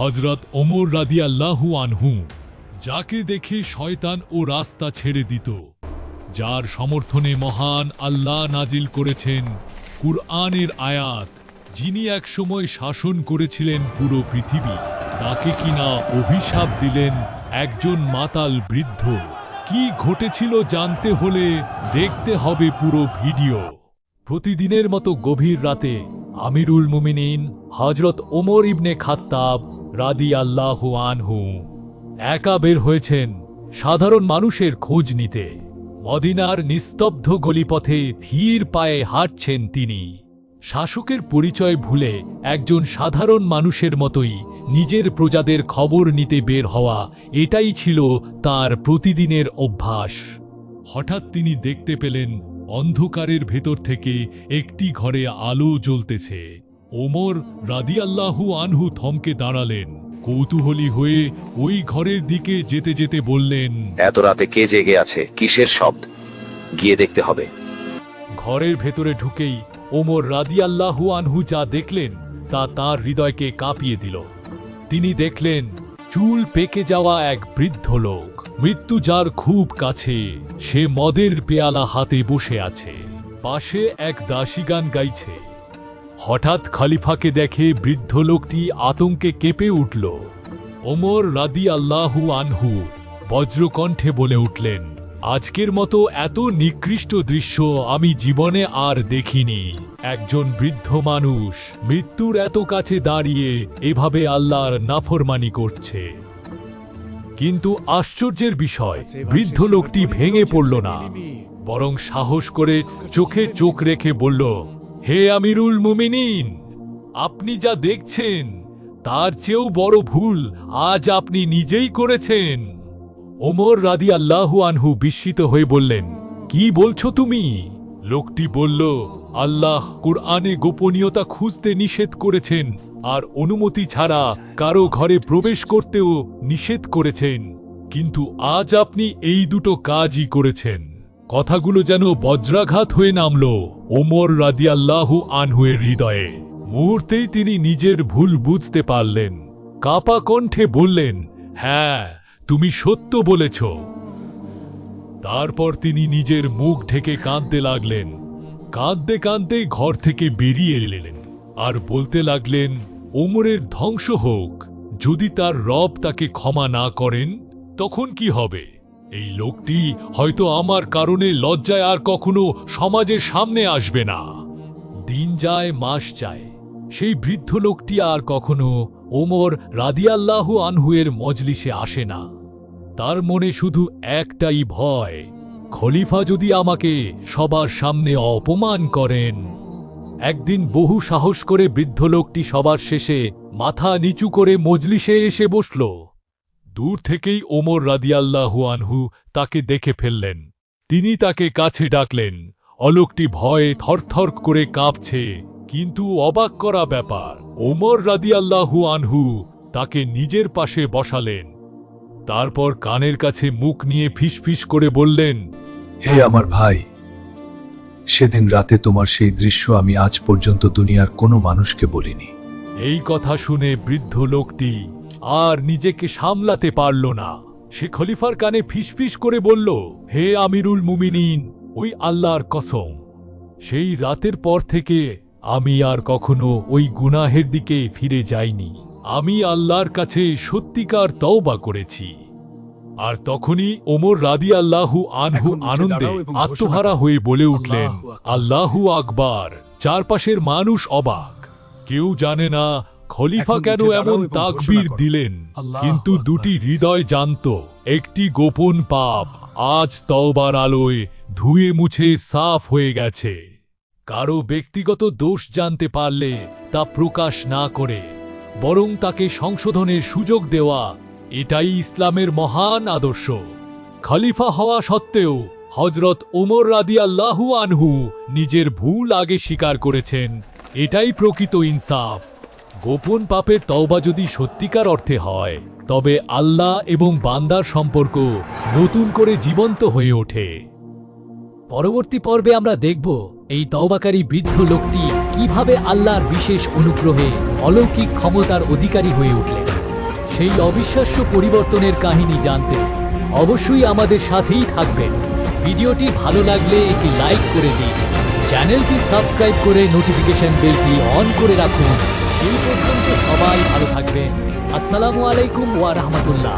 হযরত ওমর রাদিয়াল্লাহু আনহু, যাকে দেখে শয়তান ও রাস্তা ছেড়ে দিত, যার সমর্থনে মহান আল্লাহ নাজিল করেছেন কুরআনের আয়াত, যিনি একসময় শাসন করেছিলেন পুরো পৃথিবী, তাকে কিনা অভিশাপ দিলেন একজন মাতাল বৃদ্ধ। কি ঘটেছিল জানতে হলে দেখতে হবে পুরো ভিডিও। প্রতিদিনের মতো গভীর রাতে আমিরুল মুমিনিন হযরত ওমর ইবনে খাত্তাব রাদিয়াল্লাহু আনহু একা বের হয়েছেন সাধারণ মানুষের খোঁজ নিতে। মদিনার নিস্তব্ধ গলিপথে ধীর পায়ে হাঁটছেন তিনি। শাসকের পরিচয় ভুলে একজন সাধারণ মানুষের মতোই নিজের প্রজাদের খবর নিতে বের হওয়া, এটাই ছিল তার প্রতিদিনের অভ্যাস। হঠাৎ তিনি দেখতে পেলেন অন্ধকারের ভেতর থেকে একটি ঘরে আলো জ্বলতেছে। ওমর রাদিয়াল্লাহু আনহু থমকে দাঁড়ালেন। কৌতূহলী হয়ে ওই ঘরের দিকে যেতে যেতে বললেন, এত রাতে কে জেগে আছে? কিসের শব্দ? গিয়ে দেখতে হবে। ঘরের ভেতরে ঢুকেই ওমর রাদিয়াল্লাহু আনহু যা দেখলেন তা তাঁর হৃদয়কে কাঁপিয়ে দিল। তিনি দেখলেন চুল পেকে যাওয়া এক বৃদ্ধ লোক, মৃত্যু যার খুব কাছে, সে মদের পেয়ালা হাতে বসে আছে। পাশে এক দাসী গান গাইছে। হঠাৎ খলিফাকে দেখে বৃদ্ধ লোকটি আতঙ্কে কেঁপে উঠল। ওমর রাদিয়াল্লাহু আনহু বজ্রকণ্ঠে বলে উঠলেন, আজকের মতো এত নিকৃষ্ট দৃশ্য আমি জীবনে আর দেখিনি। একজন বৃদ্ধ মানুষ মৃত্যুর এত কাছে দাঁড়িয়ে এভাবে আল্লাহর নাফরমানি করছে। কিন্তু আশ্চর্যের বিষয়, বৃদ্ধ লোকটি ভেঙে পড়ল না, বরং সাহস করে চোখে চোখ রেখে বলল, হে আমিরুল মুমিনিন, আপনি যা দেখছেন তার চেয়েও বড় ভুল আজ আপনি নিজেই করেছেন। ওমর রাদিয়াল্লাহু আনহু বিস্মিত হয়ে বললেন, কি বলছো তুমি? লোকটি বলল, আল্লাহ কুরআনে গোপনীয়তা খুঁজতে নিষেধ করেছেন আর অনুমতি ছাড়া কারো ঘরে প্রবেশ করতেও নিষেধ করেছেন, কিন্তু আজ আপনি এই দুটো কাজই করেছেন। কথাগুলো যেন বজ্রাঘাত হয়ে নামল ওমর রাদিয়াল্লাহু আনহুর হৃদয়ে। মুহূর্তেই তিনি নিজের ভুল বুঝতে পারলেন। কাঁপা কণ্ঠে বললেন, হ্যাঁ, তুমি সত্য বলেছ। তারপর তিনি নিজের মুখ ঢেকে কাঁদতে লাগলেন। কাঁদতে কাঁদতে ঘর থেকে বেরিয়ে এলেন আর বলতে লাগলেন, ওমরের ধ্বংস হোক। যদি তার রব তাকে ক্ষমা না করেন তখন কি হবে? এই লোকটি হয়তো আমার কারণে লজ্জায় আর কখনো সমাজের সামনে আসবে না। দিন যায়, মাস যায়, সেই বৃদ্ধ লোকটি আর কখনো ওমর রাদিয়াল্লাহু আনহুয়ের মজলিসে আসে না। তার মনে শুধু একটাই ভয়, খলিফা যদি আমাকে সবার সামনে অপমান করেন। একদিন বহু সাহস করে বৃদ্ধ লোকটি সবার শেষে মাথা নিচু করে মজলিসে এসে বসল। দূর থেকেই ওমর রাদিয়াল্লাহু আনহু তাকে দেখে ফেললেন। তিনি তাকে কাছে ডাকলেন। অলোকটি ভয়ে থরথর করে কাঁপছে, কিন্তু অবাক করা ব্যাপার, ওমর রাদিয়াল্লাহু আনহু তাকে নিজের পাশে বসালেন। তারপর কানের কাছে মুখ নিয়ে ফিসফিস করে বললেন, হে আমার ভাই, সেদিন রাতে তোমার সেই দৃশ্য আমি আজ পর্যন্ত দুনিয়ার কোনো মানুষকে বলিনি। এই কথা শুনে বৃদ্ধ লোকটি আর নিজেকে সামলাতে পারল না। সে খলিফার কানে ফিসফিস করে বলল, হে আমিরুল মুমিনিন, ওই আল্লাহর কসম, সেই রাতের পর থেকে আমি আর কখনো ওই গুনাহের দিকে ফিরে যাইনি। আমি আল্লাহর কাছে সত্যিকার তওবা করেছি। আর তখনই ওমর রাদিয়াল্লাহু আনহু আনন্দে আত্মহারা হয়ে বলে উঠলেন, আল্লাহু আকবার। চারপাশের মানুষ অবাক। কেউ জানে না খলিফা কেন এমন তাকবীর দিলেন, কিন্তু দুটি হৃদয় জানত একটি গোপন পাপ আজ তওবার আলোয় ধুয়ে মুছে সাফ হয়ে গেছে। কারো ব্যক্তিগত দোষ জানতে পারলে তা প্রকাশ না করে বরং তাকে সংশোধনের সুযোগ দেওয়া, এটাই ইসলামের মহান আদর্শ। খলিফা হওয়া সত্ত্বেও হযরত ওমর রাদিয়াল্লাহু আনহু নিজের ভুল আগে স্বীকার করেছেন, এটাই প্রকৃত ইনসাফ। গোপন পাপের তওবা যদি সত্যিকার অর্থে হয়, তবে আল্লাহ এবং বান্দার সম্পর্ক নতুন করে জীবন্ত হয়ে ওঠে। পরবর্তী পর্বে আমরা দেখব এই তওবাকারী বৃদ্ধ লোকটি কিভাবে আল্লাহর বিশেষ অনুগ্রহে অলৌকিক ক্ষমতার অধিকারী হয়ে উঠলেন। সেই অবিশ্বাস্য পরিবর্তনের কাহিনী জানতে অবশ্যই আমাদের সাথেই থাকবেন। ভিডিওটি ভালো লাগলে একটি লাইক করে দিন, চ্যানেলটি সাবস্ক্রাইব করে নোটিফিকেশন বেলটি অন করে রাখুন। এই পর্যন্ত সবাই ভালো থাকবেন। আসসালামু আলাইকুম ওয়া রাহমাতুল্লাহ।